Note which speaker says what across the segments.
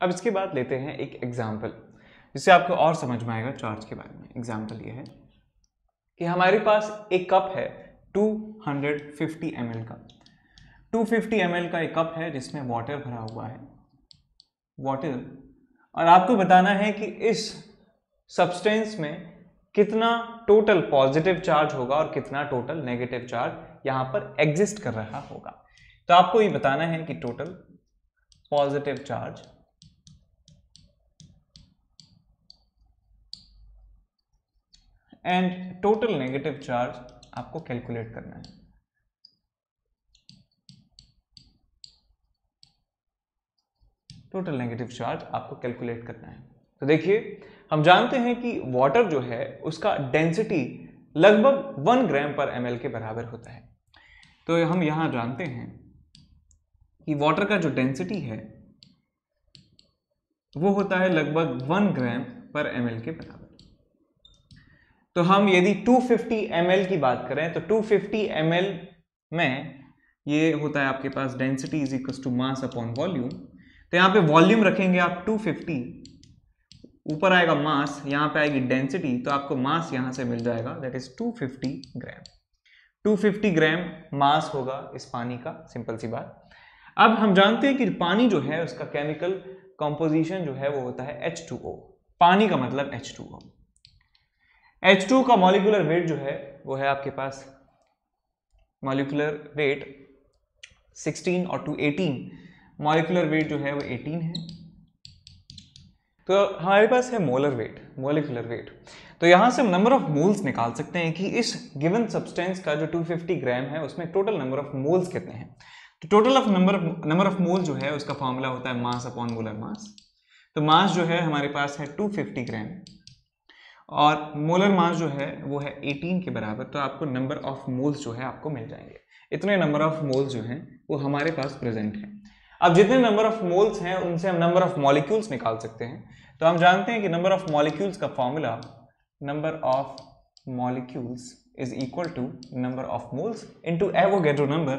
Speaker 1: अब इसके बाद लेते हैं एक एग्जाम्पल, जिससे आपको और समझ में आएगा चार्ज के बारे में। एग्जाम्पल ये है कि हमारे पास एक कप है 250 ml का। 250 ml का एक कप है जिसमें वाटर भरा हुआ है, वाटर, और आपको बताना है कि इस सब्सटेंस में कितना टोटल पॉजिटिव चार्ज होगा और कितना टोटल नेगेटिव चार्ज यहां पर एग्जिस्ट कर रहा होगा। तो आपको ये बताना है कि total positive charge and total negative charge आपको कैलकुलेट करना है। टोटल नेगेटिव चार्ज आपको कैलकुलेट करना है। तो देखिए, हम जानते हैं कि वाटर जो है उसका डेंसिटी लगभग 1 ग्राम पर ml के बराबर होता है। तो हम यहां जानते हैं कि वाटर का जो डेंसिटी है वो होता है लगभग 1 ग्राम पर ml के बराबर। तो हम यदि 250 ml की बात करें तो 250 ml में ये होता है आपके पास density is equal to mass upon volume. तो यहाँ पे वॉल्यूम रखेंगे आप 250, ऊपर आएगा मास, यहाँ पे आएगी डेंसिटी, तो आपको मास यहाँ से मिल जाएगा, दैट इज 250 ग्राम। 250 ग्राम मास होगा इस पानी का, सिंपल सी बात। अब हम जानते हैं कि पानी जो है उसका केमिकल कॉम्पोजिशन जो है वो होता है H2O। पानी का मतलब H2O। H2 का मॉलिक्यूलर वेट जो है वो है आपके पास, मॉलिक्यूलर वेट 16 और 2 18, मॉलिक्यूलर वेट जो है वो 18 है। तो हमारे पास है मोलर वेट, मॉलिक्यूलर वेट। तो यहां से हम नंबर ऑफ मोल्स निकाल सकते हैं कि इस गिवन सब्सटेंस का जो 250 ग्राम है उसमें टोटल नंबर ऑफ मोल्स कितने हैं। तो total of number of moles जो है उसका फॉर्मूला होता है मास अपॉन मोलर मास। तो मास जो है हमारे पास है 250 ग्राम और मोलर मास जो है वो है 18 के बराबर। तो आपको नंबर ऑफ मोल्स जो है आपको मिल जाएंगे। इतने नंबर ऑफ मोल्स जो हैं वो हमारे पास प्रेजेंट हैं। अब जितने नंबर ऑफ मोल्स हैं उनसे हम नंबर ऑफ मॉलिक्यूल्स निकाल सकते हैं। तो हम जानते हैं कि नंबर ऑफ मॉलिक्यूल्स का formula, number of molecules is equal to number of moles into Avogadro number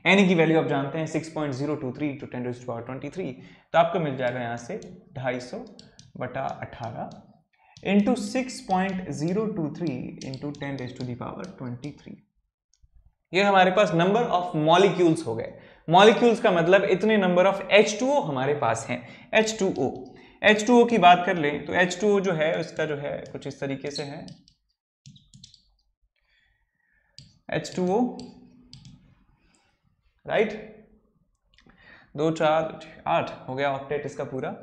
Speaker 1: Na की वैल्यू आप जानते हैं 6.023 × 10⁻23। तो आपको मिल जाएगा यहाँ से 250/18 इंटू 6.023 × 10⁻23। ये हमारे पास नंबर ऑफ मॉलिक्यूल्स हो गए। मॉलिक्यूल्स का मतलब इतने नंबर ऑफ H2O हमारे पास हैं। H2O की बात कर लें तो H2O जो है उसका जो है कुछ इस तरीके से है, H2O, राइट, 2 4 8 हो गया ऑक्टेट इसका पूरा।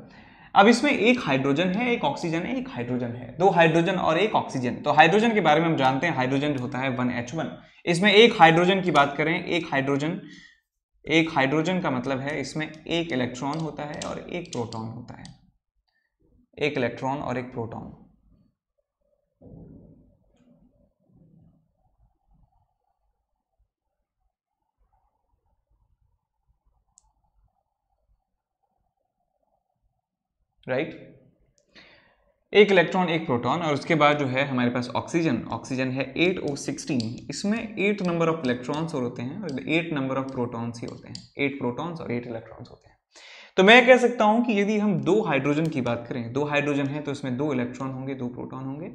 Speaker 1: अब इसमें एक हाइड्रोजन है, एक ऑक्सीजन है, एक हाइड्रोजन है, 2 हाइड्रोजन और एक ऑक्सीजन। तो हाइड्रोजन के बारे में हम जानते हैं, हाइड्रोजन जो होता है 1H1। इसमें एक हाइड्रोजन की बात करें, एक हाइड्रोजन का मतलब है इसमें एक इलेक्ट्रॉन होता है और एक प्रोटॉन होता है, एक इलेक्ट्रॉन और एक प्रोटॉन। राइट, एक इलेक्ट्रॉन एक प्रोटॉन। और उसके बाद जो है हमारे पास ऑक्सीजन है 8O16। इसमें 8 नंबर ऑफ इलेक्ट्रॉन्स होते हैं और 8 नंबर ऑफ प्रोटॉन्स ही होते हैं, 8 प्रोटॉन्स और 8 इलेक्ट्रॉन्स होते हैं। तो मैं कह सकता हूं कि यदि हम 2 हाइड्रोजन की बात करें, 2 हाइड्रोजन है तो इसमें 2 इलेक्ट्रॉन होंगे, 2 प्रोटॉन होंगे।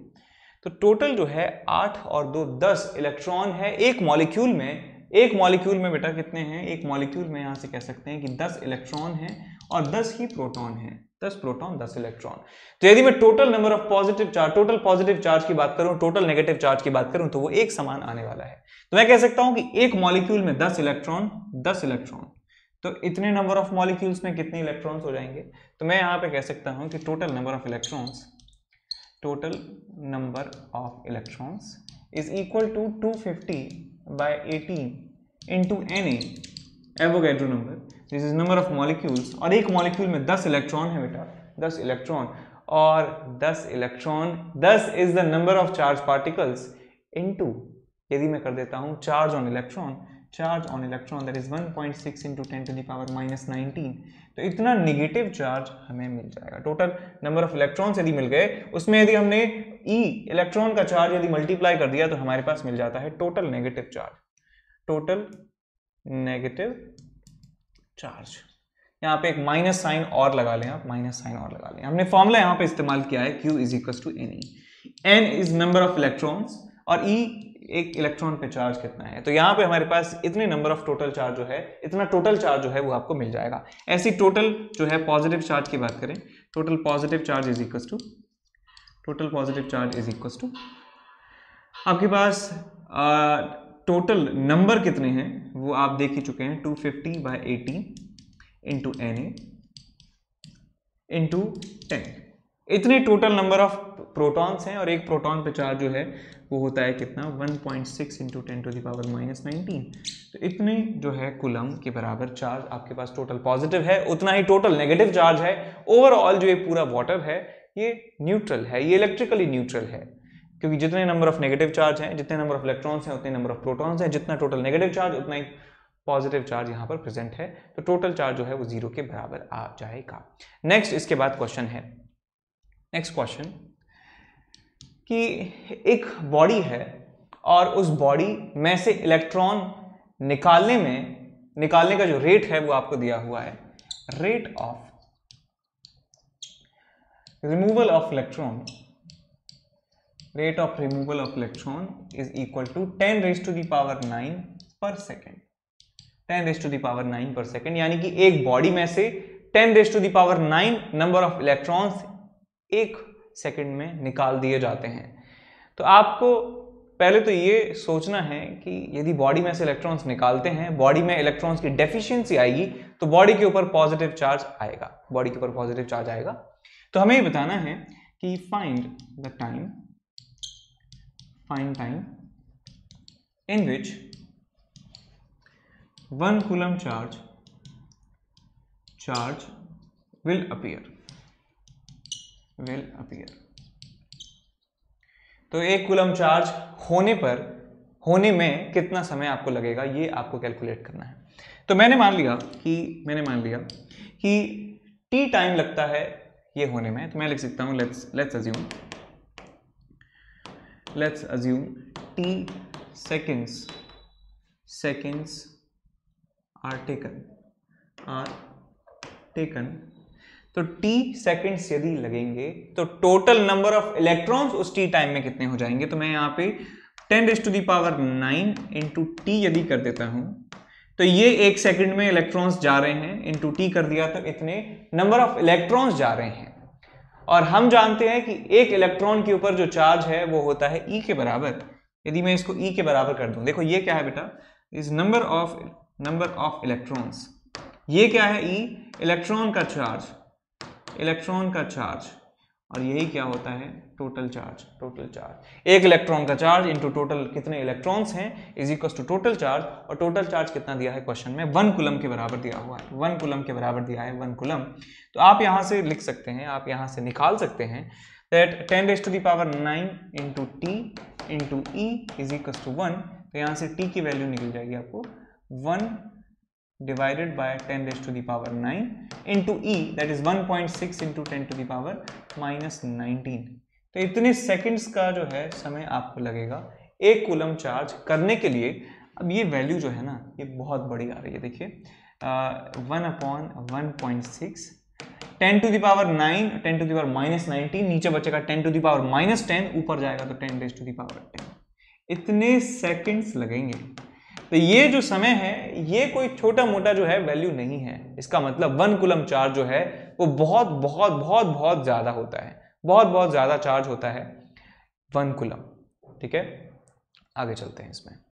Speaker 1: तो टोटल जो है 8 और 2 10 इलेक्ट्रॉन है एक मॉलिक्यूल में। एक मॉलिक्यूल में बेटा कितने हैं, एक मॉलिक्यूल में यहां से कह सकते हैं कि 10 इलेक्ट्रॉन हैं और 10 ही प्रोटॉन हैं, 10 प्रोटॉन 10 इलेक्ट्रॉन। तो यदि मैं total number of positive charge, total positive charge की बात करूं, टोटल नेगेटिव चार्ज की बात करूं, तो वो एक समान आने वाला है। तो मैं कह सकता हूं कि एक मॉलिक्यूल में 10 इलेक्ट्रॉन, 10 इलेक्ट्रॉन, तो इतने नंबर ऑफ मॉलिक्यूल्स में कितने इलेक्ट्रॉन्स हो जाएंगे। तो मैं यहां पे कह सकता हूं कि total number of electrons is equal to 250/18 into Na, Avogadro number, this is number of molecules. और एक मॉलिक्यूल में 10 इलेक्ट्रॉन है बेटा, 10 इलेक्ट्रॉन, और 10 electron, 10 is the number of charge particles into, यदि मैं कर देता हूं charge on electron that is 1.6 into 10⁻−19। तो इतना नेगेटिव चार्ज हमें मिल जाएगा। टोटल नंबर ऑफ इलेक्ट्रॉन्स यदि मिल गए, उसमें यदि हमने ई इलेक्ट्रॉन का चार्ज यदि मल्टीप्लाई कर दिया तो हमारे पास मिल जाता है टोटल नेगेटिव चार्ज। यहाँ पे एक माइनस साइन और लगा लें, आप माइनस साइन और लगा लें। हमने फॉर्मूला यहाँ पे इस्तेमाल किया है Q is equal to NE। N is number of electrons और E एक इलेक्ट्रॉन पे चार्ज कितना है। तो यहाँ पे हमारे पास इतने नंबर ऑफ टोटल चार्ज जो है, इतना टोटल चार्ज जो है वो आपको मिल जाएगा। ऐसी टोटल जो है पॉजिटिव चार्ज की बात करें, total positive charge is equal to, total positive charge is equal to आपके पास टोटल नंबर कितने हैं वो आप देख ही चुके हैं, 250/18 इंटू Na इंटू 10। इतने टोटल नंबर ऑफ प्रोटॉन्स हैं और एक प्रोटॉन पे चार्ज जो है वो होता है कितना, 1.6 इंटू 10⁻⁻19। तो इतने जो है कूलम के बराबर चार्ज आपके पास टोटल पॉजिटिव है, उतना ही टोटल नेगेटिव चार्ज है। ओवरऑल जो ये पूरा वाटर है ये न्यूट्रल है, ये इलेक्ट्रिकली न्यूट्रल है, क्योंकि जितने नंबर ऑफ नेगेटिव चार्ज हैं, जितने नंबर ऑफ इलेक्ट्रॉन्स हैं उतने नंबर ऑफ प्रोटॉन्स हैं, जितना टोटल नेगेटिव चार्ज उतना ही पॉजिटिव चार्ज यहाँ पर प्रेजेंट है। तो टोटल चार्ज जो है वो 0 के बराबर आ जाएगा। नेक्स्ट इसके बाद क्वेश्चन है, नेक्स्ट क्वेश्चन कि एक बॉडी है और उस बॉडी में से इलेक्ट्रॉन निकालने का जो रेट है वो आपको दिया हुआ है, rate of removal of electron, rate of removal of electron is equal to 10⁻⁹ per second, 10⁻⁹ per second, यानी कि एक बॉडी में से 10⁻⁹ नंबर ऑफ इलेक्ट्रॉन्स एक सेकंड में निकाल दिए जाते हैं। तो आपको पहले तो ये सोचना है कि यदि बॉडी में से इलेक्ट्रॉन्स निकालते हैं, बॉडी में इलेक्ट्रॉन्स की डेफिशिएंसी आएगी तो बॉडी के ऊपर पॉजिटिव चार्ज आएगा, बॉडी के ऊपर पॉजिटिव चार्ज आएगा। तो हमें ये बताना है कि find time in which 1 coulomb charge will appear। तो 1 कूलम चार्ज होने में कितना समय आपको लगेगा, ये आपको कैलकुलेट करना है। तो मैंने मान लिया कि t टाइम लगता है ये होने में, तो मैं लिख सकता हूं let's assume t seconds are taken। तो t सेकंड्स यदि लगेंगे तो टोटल नंबर ऑफ इलेक्ट्रॉन्स उस t टाइम में कितने हो जाएंगे। तो मैं यहाँ पे 10⁹ इंटू t यदि कर देता हूं तो ये एक सेकंड में इलेक्ट्रॉन्स जा रहे हैं, इंटू t कर दिया तो इतने नंबर ऑफ इलेक्ट्रॉन्स जा रहे हैं। और हम जानते हैं कि एक इलेक्ट्रॉन के ऊपर जो चार्ज है वो होता है E के बराबर। यदि मैं इसको E के बराबर कर दूं, देखो ये क्या है बेटा, इज नंबर ऑफ इलेक्ट्रॉन्स, ये क्या है E, इलेक्ट्रॉन का चार्ज, और यही क्या होता है, टोटल चार्ज। एक इलेक्ट्रॉन का चार्ज इंटू टोटल कितने इलेक्ट्रॉन्स हैं is equal to total charge. और टोटल चार्ज कितना दिया है क्वेश्चन में, 1 कूलम के बराबर दिया हुआ है, 1 कूलम के बराबर दिया है, 1 कूलम। तो आप यहां से लिख सकते हैं, आप यहां से निकाल सकते हैं that 10⁹ into T into E is equal to 1। तो यहां से t की वैल्यू निकल जाएगी आपको 1 divided by 10⁻⁹ into E, that is 1.6 into 10⁻⁻19। तो इतने सेकंड्स का जो है समय आपको लगेगा 1 कूलम चार्ज करने के लिए। अब ये वैल्यू जो है ना ये बहुत बड़ी आ रही है, देखिए 1/1.6 10⁻⁹ 10⁻⁻19 नीचे बचेगा 10⁻⁻10, ऊपर जाएगा तो 10⁻10। इतने सेकंड्स लगेंगे। तो ये जो समय है ये कोई छोटा मोटा जो है वैल्यू नहीं है। इसका मतलब 1 कूलम चार्ज जो है वो बहुत ज्यादा होता है, बहुत ज्यादा चार्ज होता है 1 कूलम। ठीक है, आगे चलते हैं इसमें।